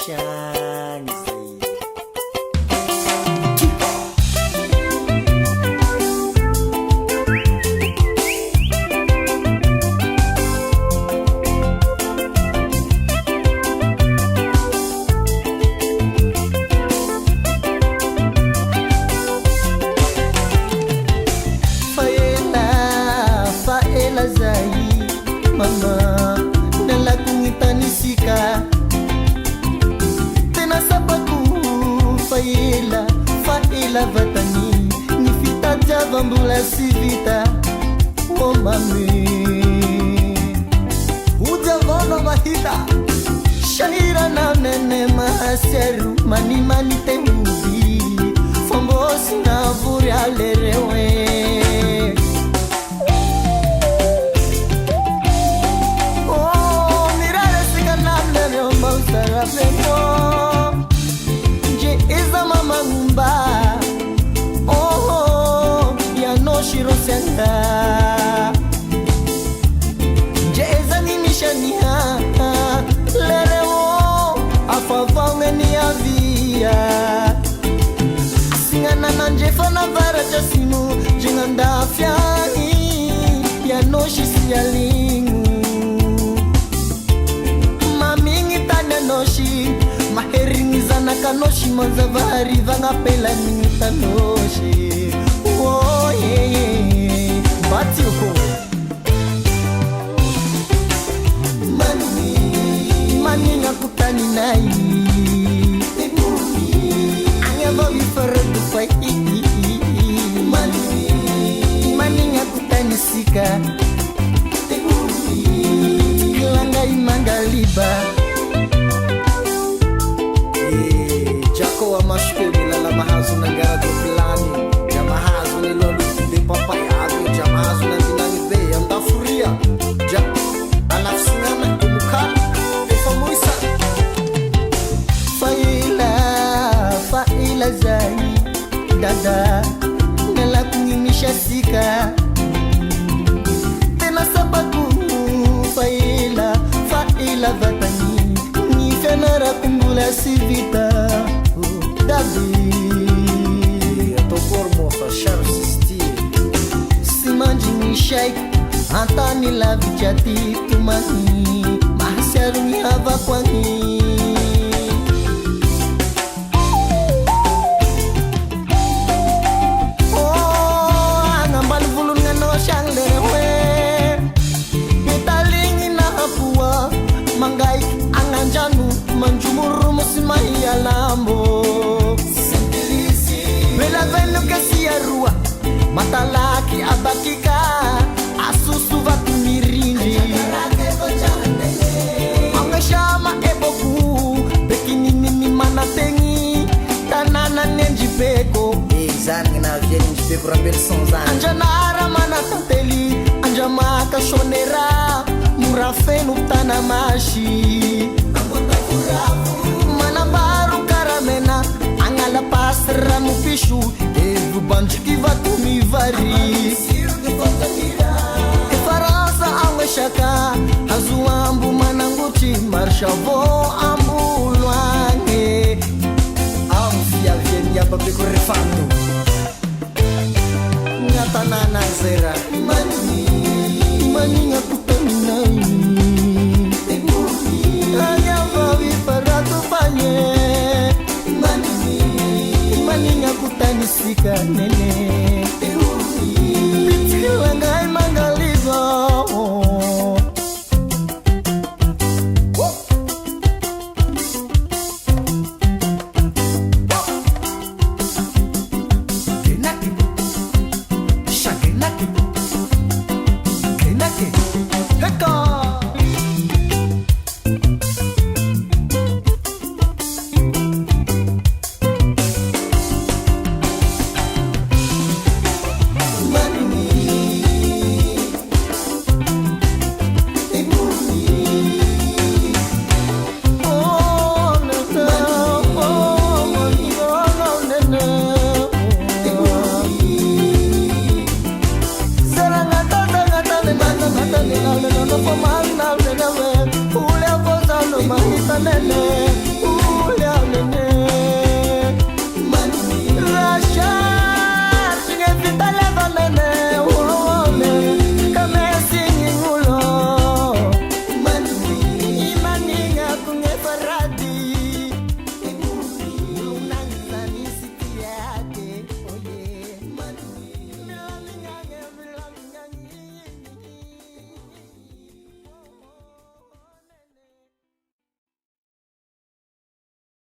fiagny zay. Faela zay mama nalakunitanisika tena sababu faela vatani ni fita javambula sivita oh mami ujavono mahita shaira na nene maseru mani tembi fombosi na vuri alerewe je eza mama ngumba ya no shirosenda je eza nimishania lereo afavange ni avia singana nanje fana vara jasimu jinganda fiani ya no shisialingu noshi maheringiza na kanoshi mazavari vangapela nitanoshi oh yeah batiko mani ngakutani nai angeva vifaredu fai mani ngakutani sika kilanga imangaliba mashpela la mahazo na gado plani ya mahazo ni lolo de papaya ya mahazo na dinani be ya mtafuria ja anafsingana kumuka efamuisa faila zai dada nela kungimisha sika tena sababu faila vatani ni fenara kumbula sivita Davi atokor mofa sharsisti simanji ni shaik antani la vijati tumani mahasiaru ni hava kwani angambali vulun ngano shanglewe betalingi na hapua mangai anganjanu manjumuru musimai alambo rua matalaki abakika asusu vatumirindi angashama eboku bekinini manatengi tanana nenjipeko Exame na vieni njipeko rambeli sonzani anjanara manatanteli anjamaka shonera murafenu tanamashi manabaru karamena angala pasra mupishu banjiki vatumi vari Faransa angeshaka hazuambu mananguti marshavo ambulwange amfia vieni ababeko refando ngatanana zera mani ngakuteminai ayavavi paratu panye kutanisika nene Pitkilangai mangalizo Genaki Shagenaki Genaki Heka Ule